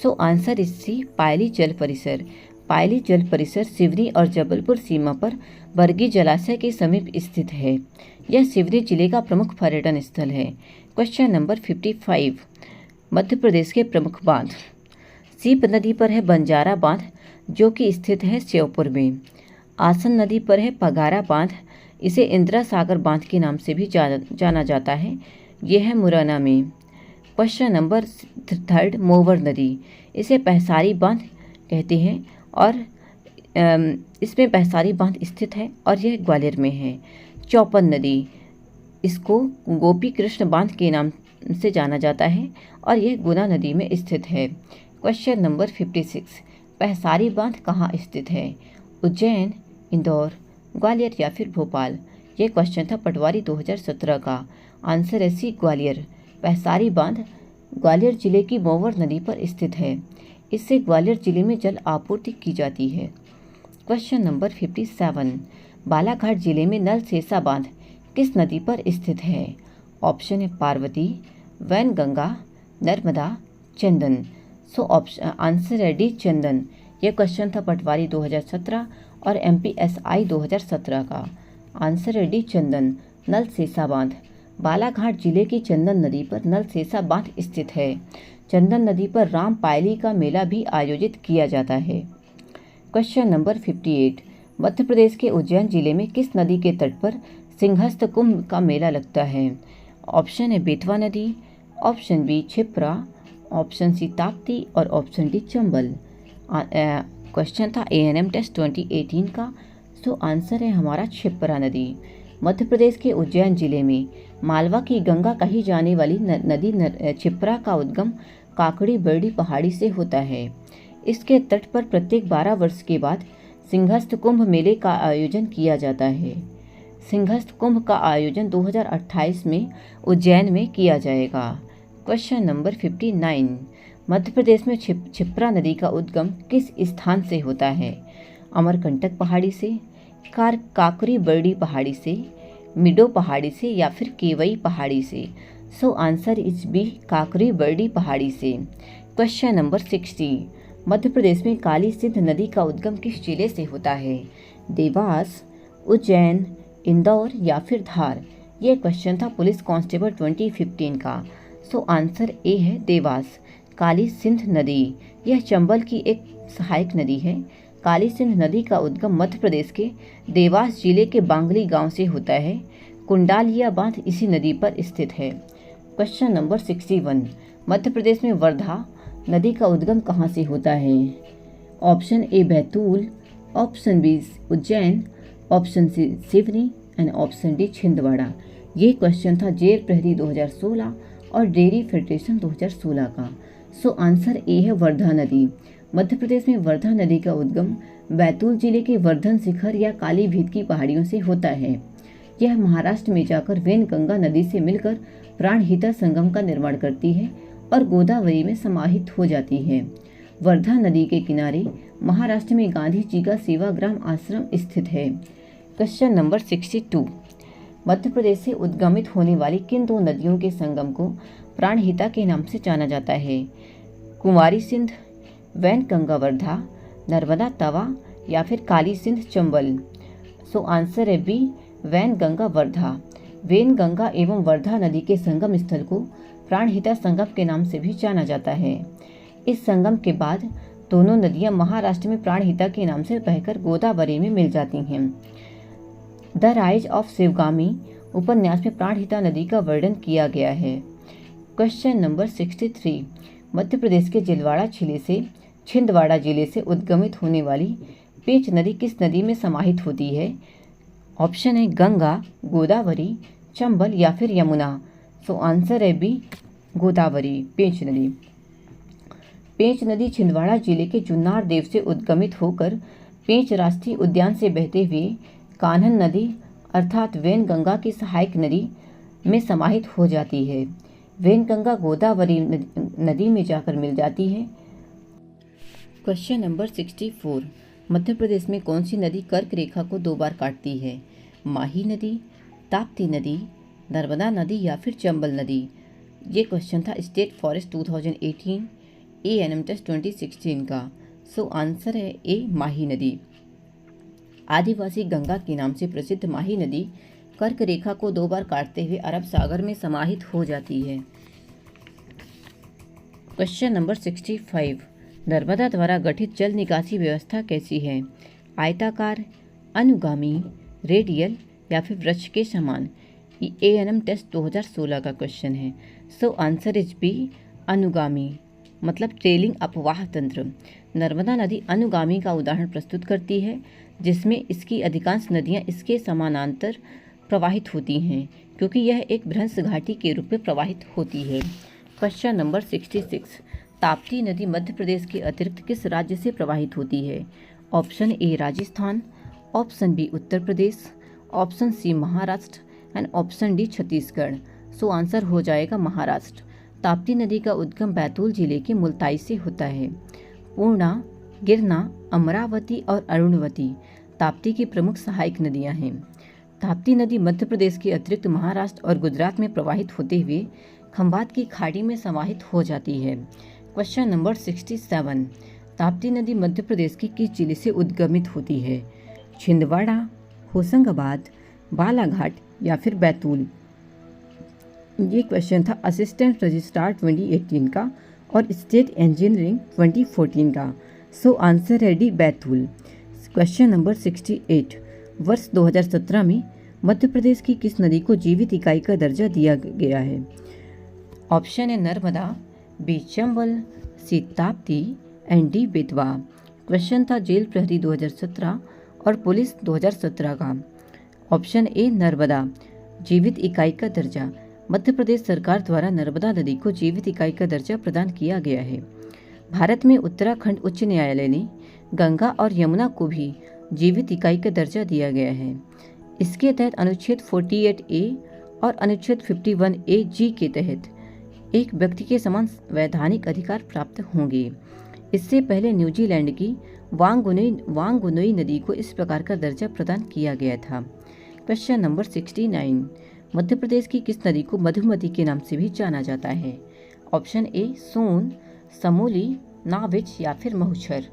So answer is C Payli जल परिसर। पायली जल परिसर सिवनी और जबलपुर सीमा पर बरगी जलाशय के समीप स्थित है। यह सिवनी जिले का प्रमुख पर्यटन स्थल है। क्वेश्चन नंबर 55, मध्य प्रदेश के प्रमुख बांध। सीप नदी पर है बंजारा बांध जो कि स्थित है श्योपुर में। आसन नदी पर है पगारा बांध, इसे इंदिरा सागर बांध के नाम से भी जाना जाता है। यह है मुरैना में। क्वेश्चन नंबर 3, मोवर नदी, इसे पहसारी बांध कहते हैं और इसमें पहसारी बांध स्थित है और यह ग्वालियर में है। चौपन नदी, इसको गोपी कृष्ण बांध के नाम से जाना जाता है और यह गुना नदी में स्थित है। क्वेश्चन नंबर 56, पहसारी बांध कहाँ स्थित है? उज्जैन, इंदौर, ग्वालियर या फिर भोपाल? ये क्वेश्चन था पटवारी 2017 का। आंसर है सी, ग्वालियर। पहसारी बांध ग्वालियर जिले की मोवर नदी पर स्थित है। इससे ग्वालियर जिले में जल आपूर्ति की जाती है। क्वेश्चन नंबर 57, बालाघाट जिले में नल सेसा बांध किस नदी पर स्थित है? ऑप्शन है पार्वती, वैनगंगा, नर्मदा, चंदन। सो ऑप्शन आंसर है डी, चंदन। यह क्वेश्चन था पटवारी 2017 और MPSI 2017 का। आंसर है डी, चंदन। नल सेसा बांध बालाघाट जिले की चंदन नदी पर नल सेसा बांध स्थित है। चंदन नदी पर राम पायली का मेला भी आयोजित किया जाता है। क्वेश्चन नंबर 58, मध्य प्रदेश के उज्जैन जिले में किस नदी के तट पर सिंहस्थ कुंभ का मेला लगता है? ऑप्शन है बेतवा नदी, option B Kshipra, option C Tapti और ऑप्शन डी चंबल। क्वेश्चन था ANM टेस्ट 2018 का। सो आंसर है हमारा क्षिप्रा नदी। मध्य प्रदेश के उज्जैन जिले में मालवा की गंगा कही जाने वाली नदी क्षिप्रा का उद्गम काकड़ी बरडी पहाड़ी से होता है। इसके तट पर प्रत्येक 12 वर्ष के बाद सिंहस्थ कुंभ मेले का आयोजन किया जाता है। सिंहस्थ कुंभ का आयोजन 2028 में उज्जैन में किया जाएगा। क्वेश्चन नंबर 59, मध्य प्रदेश में क्षिप्रा नदी का उद्गम किस स्थान से होता है? अमरकंटक पहाड़ी से, काकरी बरडी पहाड़ी से, मिडो पहाड़ी से या फिर केवई पहाड़ी से? सो आंसर इज बी, काकरी बरडी पहाड़ी से। क्वेश्चन नंबर 60, मध्य प्रदेश में काली सिंध नदी का उद्गम किस जिले से होता है? देवास, उज्जैन, इंदौर या फिर धार? यह क्वेश्चन था पुलिस कांस्टेबल 2015 का। सो आंसर ए है देवास। काली सिंध नदी यह चंबल की एक सहायक नदी है। काली सिंध नदी का उद्गम मध्य प्रदेश के देवास जिले के बांगली गांव से होता है। कुंडालिया बांध इसी नदी पर स्थित है। क्वेश्चन नंबर 61, मध्य प्रदेश में वर्धा नदी का उद्गम कहाँ से होता है? Option A Betul, option B Ujjain, option C Seoni and option D Chhindwara. ये क्वेश्चन था जेल प्रहरी 2016 और डेयरी फेडरेशन 2016 का। सो आंसर ए है वर्धा नदी। मध्य प्रदेश में वर्धा नदी का उद्गम बैतूल जिले के वर्धन शिखर या काली भीत की पहाड़ियों से होता है। यह महाराष्ट्र में जाकर वेनगंगा नदी से मिलकर प्राणहिता संगम का निर्माण करती है और गोदावरी में समाहित हो जाती है। वर्धा नदी के किनारे महाराष्ट्र में गांधी जी का सेवाग्राम आश्रम स्थित है। क्वेश्चन नंबर 62, मध्य प्रदेश से उद्गमित होने वाली किन दो नदियों के संगम को प्राणहिता के नाम से जाना जाता है? कुमारी सिंध, वैनगंगा वर्धा, नर्मदा तवा या फिर काली सिंध चंबल? सो आंसर है बी, वैनगंगा वर्धा। वैनगंगा एवं वर्धा नदी के संगम स्थल को प्राणहिता संगम के नाम से भी जाना जाता है। इस संगम के बाद दोनों नदियां महाराष्ट्र में प्राणहिता के नाम से बहकर गोदावरी में मिल जाती हैं। द राइज ऑफ शिवगामी उपन्यास में प्राणहिता नदी का वर्णन किया गया है। क्वेश्चन नंबर 63, मध्य प्रदेश के छिंदवाड़ा जिले से उद्गमित होने वाली पेंच नदी किस नदी में समाहित होती है? ऑप्शन है गंगा, गोदावरी, चंबल या फिर यमुना? सो आंसर है बी, गोदावरी, पेंच नदी। पेंच नदी छिंदवाड़ा जिले के जुन्नार देव से उद्गमित होकर पेंच राष्ट्रीय उद्यान से बहते हुए कान्हन नदी अर्थात वैनगंगा की सहायक नदी में समाहित हो जाती है। वैनगंगा गोदावरी नदी में जाकर मिल जाती है। क्वेश्चन नंबर 64, मध्य प्रदेश में कौन सी नदी कर्क रेखा को 2 बार काटती है? माही नदी, ताप्ती नदी, नर्मदा नदी या फिर चंबल नदी? ये क्वेश्चन था स्टेट फॉरेस्ट 2018 ANM टेस्ट 2016 का। सो आंसर है ए, माही नदी। आदिवासी गंगा के नाम से प्रसिद्ध माही नदी कर्क रेखा को 2 बार काटते हुए अरब सागर में समाहित हो जाती है। क्वेश्चन नंबर 65, नर्मदा द्वारा गठित जल निकासी व्यवस्था कैसी है? आयताकार, अनुगामी, रेडियल या फिर वृक्ष के समान? ये ANM टेस्ट 2016 का क्वेश्चन है। सो आंसर इज बी, अनुगामी, मतलब ट्रेलिंग अपवाह तंत्र। नर्मदा नदी अनुगामी का उदाहरण प्रस्तुत करती है, जिसमें इसकी अधिकांश नदियां इसके समानांतर प्रवाहित होती हैं, क्योंकि यह एक भ्रंश घाटी के रूप में प्रवाहित होती है। क्वेश्चन नंबर 66, ताप्ती नदी मध्य प्रदेश के अतिरिक्त किस राज्य से प्रवाहित होती है? Option A Rajasthan, option B Uttar Pradesh, option C Maharashtra and option D Chhattisgarh. So answer हो जाएगा महाराष्ट्र। ताप्ती नदी का उद्गम बैतूल जिले के मुल्ताई से होता है। पूर्णा, गिरना, अमरावती और अरुणवती ताप्ती की प्रमुख सहायक नदियां हैं। ताप्ती नदी मध्य प्रदेश के अतिरिक्त महाराष्ट्र और गुजरात में प्रवाहित होते हुए खंभात की खाड़ी में समाहित हो जाती है। क्वेश्चन नंबर 67, ताप्ती नदी मध्य प्रदेश के किस जिले से उद्गमित होती है? छिंदवाड़ा, होशंगाबाद, बालाघाट या फिर बैतूल? ये क्वेश्चन था असिस्टेंट रजिस्ट्रार 2018 का और स्टेट इंजीनियरिंग 2014 का। सो आंसर है डी, बैतूल। क्वेश्चन नंबर 68, वर्ष 2017 में मध्य प्रदेश की किस नदी को जीवित इकाई का दर्जा दिया गया है? ऑप्शन है Narmada, B Chambal, C Tapti and D Betwa. Question था जेल प्रहरी 2017 और पुलिस 2017 का। ऑप्शन ए नर्मदा, जीवित इकाई का दर्जा। मध्य प्रदेश सरकार द्वारा नर्मदा नदी को जीवित इकाई का दर्जा प्रदान किया गया है। भारत में उत्तराखंड उच्च न्यायालय ने गंगा और यमुना को भी जीवित इकाई का दर्जा दिया गया है। इसके तहत अनुच्छेद 48A और अनुच्छेद 51A(G) के तहत एक व्यक्ति के समान वैधानिक अधिकार प्राप्त होंगे। इससे पहले न्यूजीलैंड की वांगुनोई नदी को इस प्रकार का दर्जा प्रदान किया गया था। क्वेश्चन नंबर 69, मध्य प्रदेश की किस नदी को मधुमती के नाम से भी जाना जाता है? ऑप्शन ए सोन, समूली, नाविच या फिर महुछर।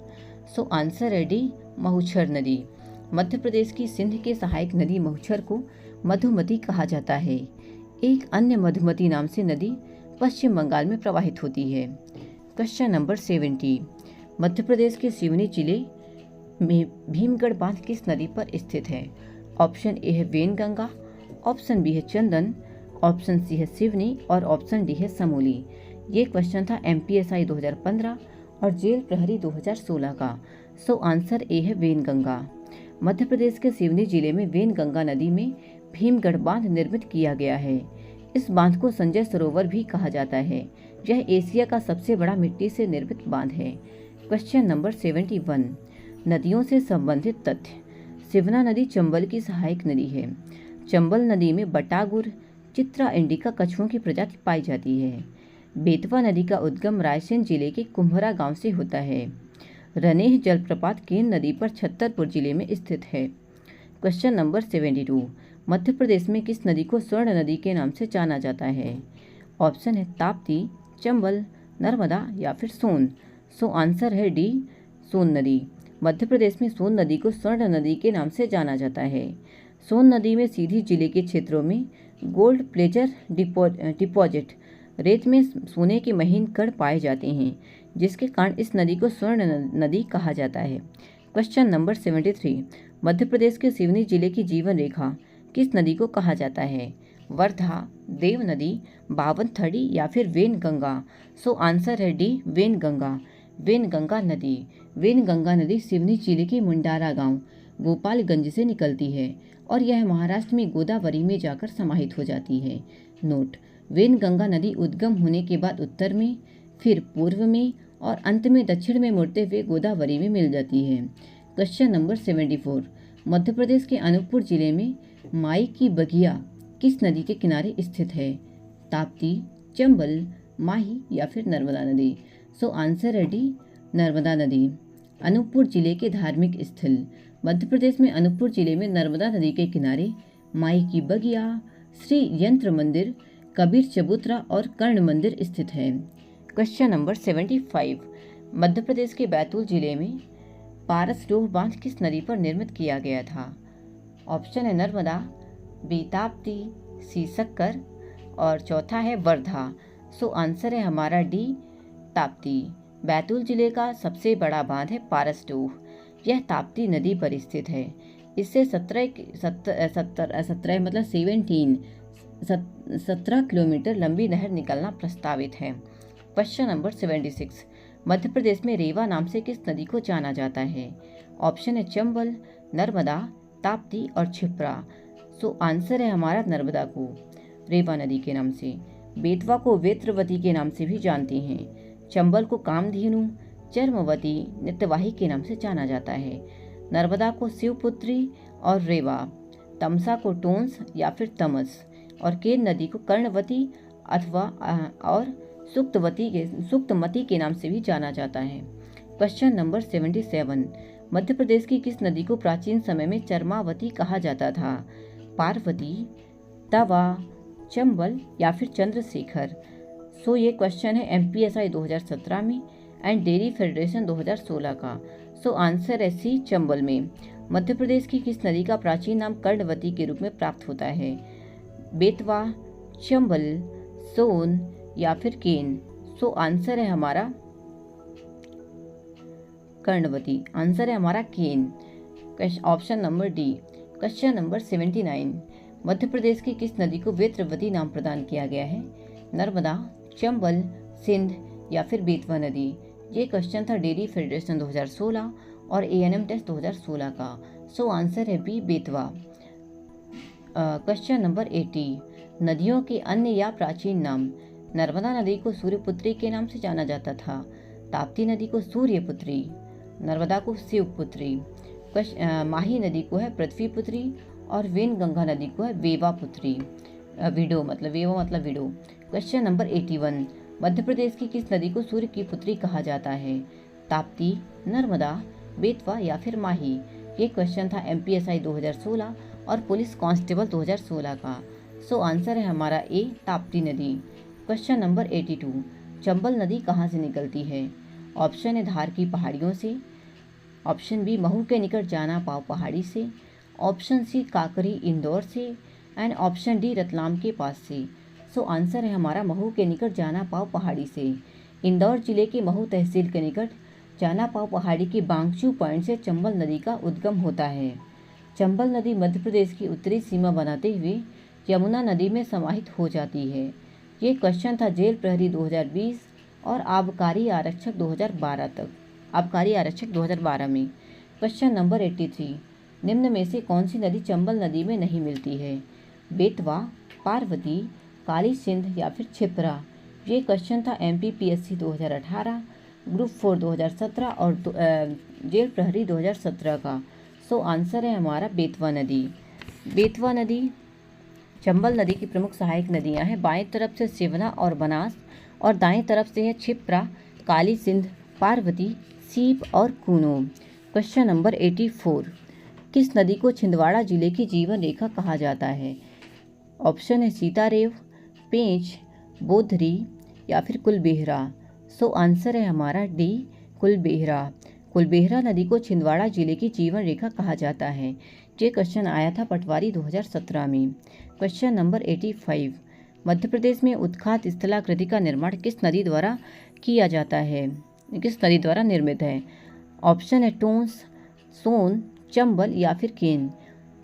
सो आंसर है डी, महुछर नदी। मध्य प्रदेश की सिंध के सहायक नदी महुछर को मधुमती कहा जाता है। एक अन्य मधुमती नाम से नदी पश्चिम बंगाल में प्रवाहित होती है। क्वेश्चन नंबर 70, मध्य प्रदेश के सिवनी जिले में भीमगढ़ बांध किस नदी पर स्थित है? ऑप्शन ए है वेनगंगा, ऑप्शन बी है चंदन, ऑप्शन सी है सिवनी और ऑप्शन डी है समूली। ये क्वेश्चन था MPSI 2015 और जेल प्रहरी 2016 का। सो आंसर ए है वेनगंगा। मध्य प्रदेश के सिवनी जिले में वेनगंगा नदी में भीमगढ़ बांध निर्मित किया गया है। इस बांध को संजय सरोवर भी कहा जाता है। यह एशिया का सबसे बड़ा मिट्टी से निर्मित बांध है। क्वेश्चन नंबर 71, नदियों से संबंधित तथ्य। सिवना नदी चंबल की सहायक नदी है। चंबल नदी में बटागुर, चित्रा इंडिका कछुओं की प्रजाति पाई जाती है। बेतवा नदी का उद्गम रायसेन जिले के कुम्भरा गांव से होता है। रनेह जलप्रपात केन नदी पर छतरपुर जिले में स्थित है। क्वेश्चन नंबर 72, मध्य प्रदेश में किस नदी को स्वर्ण नदी के नाम से जाना जाता है? ऑप्शन है ताप्ती, चंबल, नर्मदा या फिर सोन। सो आंसर है डी, सोन नदी। मध्य प्रदेश में सोन नदी को स्वर्ण नदी के नाम से जाना जाता है। सोन नदी में सीधी जिले के क्षेत्रों में गोल्ड प्लेजर डिपॉजिट, रेत में सोने के महीन कण पाए जाते हैं, जिसके कारण इस नदी को स्वर्ण नदी कहा जाता है। क्वेश्चन नंबर 73, मध्य प्रदेश के सिवनी जिले की जीवन रेखा किस नदी को कहा जाता है? वर्धा, देव नदी, बावनथड़ी या फिर वेनगंगा। सो आंसर है डी, वेनगंगा। वेनगंगा नदी। वेनगंगा नदी सिवनी जिले के मुंडारा गांव गोपालगंज से निकलती है और यह महाराष्ट्र में गोदावरी में जाकर समाहित हो जाती है। नोट, वेनगंगा नदी उद्गम होने के बाद उत्तर में, फिर पूर्व में और अंत में दक्षिण में मुड़ते हुए गोदावरी में मिल जाती है। क्वेश्चन नंबर 74, मध्य प्रदेश के अनूपपुर जिले में माई की बगिया किस नदी के किनारे स्थित है? ताप्ती, चंबल, माही या फिर नर्मदा नदी। सो आंसर है डी, नर्मदा नदी। अनूपपुर जिले के धार्मिक स्थल। मध्य प्रदेश में अनूपपुर जिले में नर्मदा नदी के किनारे माई की बगिया, श्री यंत्र मंदिर, कबीर चबूतरा और कर्ण मंदिर स्थित है। क्वेश्चन नंबर 75, मध्य प्रदेश के बैतूल जिले में पारसडोह बांध किस नदी पर निर्मित किया गया था? ऑप्शन है नर्मदा, बी ताप्ती, सी सक्कर और चौथा है वर्धा। सो आंसर है हमारा डी, ताप्ती। बैतूल जिले का सबसे बड़ा बांध है पारसडोह। यह ताप्ती नदी पर स्थित है। इससे 17 किलोमीटर लंबी नहर निकलना प्रस्तावित है। Question number 76। मध्य प्रदेश में रेवा नाम से किस नदी को जाना जाता है? ऑप्शन है चंबल, नर्मदा, ताप्ती और क्षिप्रा। सो आंसर है हमारा नर्मदा को रेवा नदी के नाम से। बेतवा को वेत्रवती के नाम से भी जानते हैं। चंबल को कामधेनु, चर्मवती, नित्यवाही के नाम से जाना जाता है। नर्मदा को शिवपुत्री और रेवा, तमसा को टोंस या फिर तमस और केन नदी को कर्णवती अथवा और सुक्तमती के नाम से भी जाना जाता है। Question number 77। मध्य प्रदेश की किस नदी को प्राचीन समय में चर्मावती कहा जाता था? पार्वती, तवा, चंबल या फिर चंद्रशेखर। सो ये क्वेश्चन है MPSI 2017 में एंड डेयरी फेडरेशन 2016 का। सो आंसर है सी चंबल में। मध्य प्रदेश की किस नदी का प्राचीन नाम कर्णवती के रूप में प्राप्त होता है? बेतवा, चंबल, सोन या फिर केन। सो आंसर है हमारा कर्णवती। आंसर है हमारा Ken, option number D. Question number 79। Madhya Pradesh की किस नदी को वेत्रवती नाम प्रदान किया गया है? नर्मदा, चंबल, सिंध या फिर बेतवा नदी। ये क्वेश्चन था डेयरी फेडरेशन 2016 और ANM टेस्ट 2016 का। सो आंसर है बी बेतवा। Question number 80। नदियों के अन्य या प्राचीन नाम। नर्मदा नदी को सूर्यपुत्री के नाम से जाना जाता था। ताप्ती नदी को सूर्यपुत्री, नर्मदा को शिवपुत्री, माही नदी को है पृथ्वीपुत्री और वेनगंगा नदी को है वेवापुत्री। विडो मतलब विडो। Question number 81। मध्य प्रदेश की किस नदी को सूर्य की पुत्री कहा जाता है? ताप्ती, नर्मदा, बेतवा या फिर माही। ये क्वेश्चन था MPSI 2016 और पुलिस कांस्टेबल 2016 का। सो आंसर है हमारा ए ताप्ती नदी। Question number 82। चंबल नदी कहाँ से निकलती है? ऑप्शन है धार की पहाड़ियों से, ऑप्शन बी महू के निकट जाना पाव पहाड़ी से, ऑप्शन सी काकरी इंदौर से एंड ऑप्शन डी रतलाम के पास से। सो आंसर है हमारा महू के निकट जाना पाव पहाड़ी से। इंदौर जिले के महू तहसील के निकट जाना पाव पहाड़ी के बांगचू पॉइंट से चंबल नदी का उद्गम होता है। चंबल नदी मध्य प्रदेश की उत्तरी सीमा बनाते हुए यमुना नदी में समाहित हो जाती है। ये क्वेश्चन था जेल प्रहरी 2020 और आबकारी आरक्षक 2012 तक, आबकारी आरक्षक 2012 में। Question number 83। निम्न में से कौन सी नदी चंबल नदी में नहीं मिलती है? बेतवा, पार्वती, काली सिंध या फिर क्षिप्रा। ये क्वेश्चन था MPPSC 2018, ग्रुप 4 2017 और जेल प्रहरी 2017 का। सो आंसर है हमारा बेतवा नदी। बेतवा नदी चंबल नदी की प्रमुख सहायक नदियां हैं। बाएं तरफ से सिवना और बनास और दाएं तरफ से है क्षिप्रा, काली सिंध, पार्वती, सीप और कूनो। Question number 84। किस नदी को छिंदवाड़ा जिले की जीवन रेखा कहा जाता है? ऑप्शन है सीतारेव, पेंच, बोधरी या फिर कुलबेहरा। सो आंसर है हमारा डी कुलबेहरा। कुलबेहरा नदी को छिंदवाड़ा जिले की जीवन रेखा कहा जाता है। ये क्वेश्चन आया था पटवारी 2017 में। Question number 85। मध्य प्रदेश में उत्खात स्थलाकृति का निर्माण किस नदी द्वारा किया जाता है? किस नदी द्वारा निर्मित है? ऑप्शन है टोंस, सोन, चंबल या फिर केन।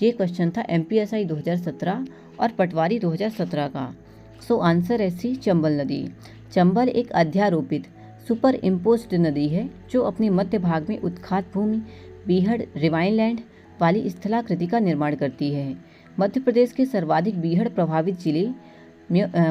ये क्वेश्चन था MPSI 2017 और पटवारी 2017 का। सो आंसर है सी चंबल नदी। चंबल एक अध्यारोपित सुपर इम्पोज्ड नदी है जो अपने मध्य भाग में उत्खात भूमि, बीहड़, रिवाइनलैंड वाली स्थलाकृति का निर्माण करती है। मध्य प्रदेश के सर्वाधिक बीहड़ प्रभावित जिले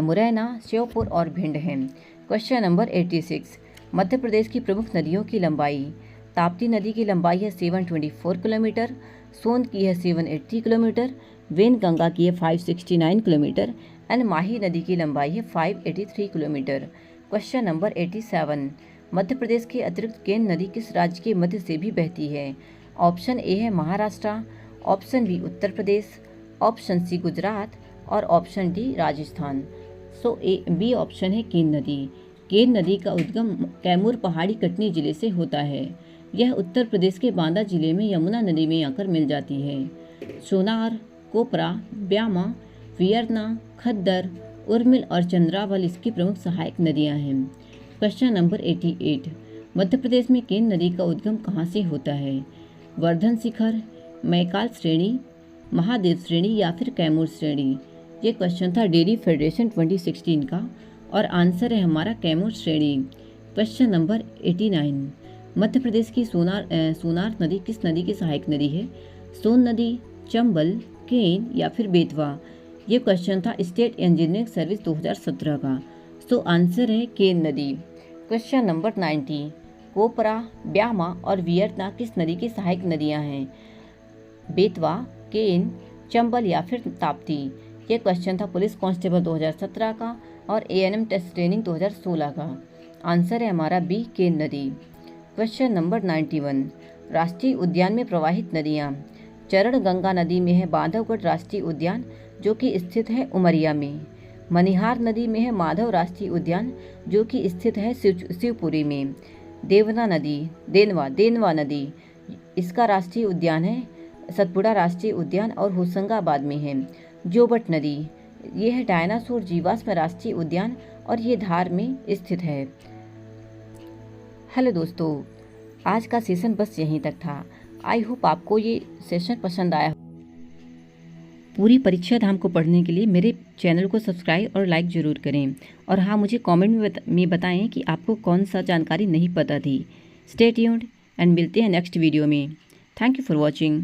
मुरैना, श्योपुर और भिंड हैं। Question number 86। मध्य प्रदेश की प्रमुख नदियों की लंबाई। ताप्ती नदी की लंबाई है 724 किलोमीटर, सोन की है 780 किलोमीटर, वेनगंगा की है 569 किलोमीटर एंड माही नदी की लंबाई है 583 किलोमीटर। Question number 87। मध्य प्रदेश के अतिरिक्त केन नदी किस राज्य के मध्य से भी बहती है? ऑप्शन ए है Maharashtra, option B Uttar Pradesh, option सी गुजरात और ऑप्शन डी राजस्थान। सो बी ऑप्शन है केन नदी। केन नदी का उद्गम कैमूर पहाड़ी कटनी जिले से होता है। यह उत्तर प्रदेश के बांदा जिले में यमुना नदी में आकर मिल जाती है। सोनार, कोपरा, ब्यामा, वियरना, खद्दर, उर्मिल और चंद्रावल इसकी प्रमुख सहायक नदियां हैं। क्वेश्चन नंबर 88, मध्य प्रदेश में केन नदी का उद्गम कहाँ से होता है? वर्धन शिखर, मैकाल श्रेणी, महादेव श्रेणी या फिर कैमूर श्रेणी? ये क्वेश्चन था डेयरी फेडरेशन 2016 का और आंसर है हमारा कैमूर श्रेणी। क्वेश्चन नंबर 89, मध्य प्रदेश की सोनार नदी किस नदी की सहायक नदी है? सोन नदी, चंबल, केन या फिर बेतवा? ये क्वेश्चन था स्टेट इंजीनियरिंग सर्विस 2017 का। सो आंसर है केन नदी। क्वेश्चन नंबर 90, कोपरा, ब्यामा और वियतना किस नदी की सहायक नदियां हैं? बेतवा, केन, चंबल या फिर ताप्ती? ये क्वेश्चन था पुलिस कांस्टेबल 2017 का और एएनएम टेस्ट ट्रेनिंग 2016 का। आंसर है हमारा बी, केन नदी। क्वेश्चन नंबर 91, राष्ट्रीय उद्यान में प्रवाहित नदियाँ। चरण गंगा नदी में है बांधवगढ़ राष्ट्रीय उद्यान जो कि स्थित है उमरिया में। मनिहार नदी में है माधव राष्ट्रीय उद्यान जो कि स्थित है शिवपुरी में। देनवा नदी इसका राष्ट्रीय उद्यान है सतपुड़ा राष्ट्रीय उद्यान और होशंगाबाद में है। जोबट नदी ये है डायनासोर जीवाश्म राष्ट्रीय उद्यान और ये धार में स्थित है। हेलो दोस्तों, आज का सेशन बस यहीं तक था। आई होप आपको ये सेशन पसंद आया। पूरी परीक्षा धाम को पढ़ने के लिए मेरे चैनल को सब्सक्राइब और लाइक ज़रूर करें। और हाँ, मुझे कमेंट में बताएं कि आपको कौन सा जानकारी नहीं पता थी। स्टे ट्यून्ड एंड मिलते हैं नेक्स्ट वीडियो में। Thank you for watching.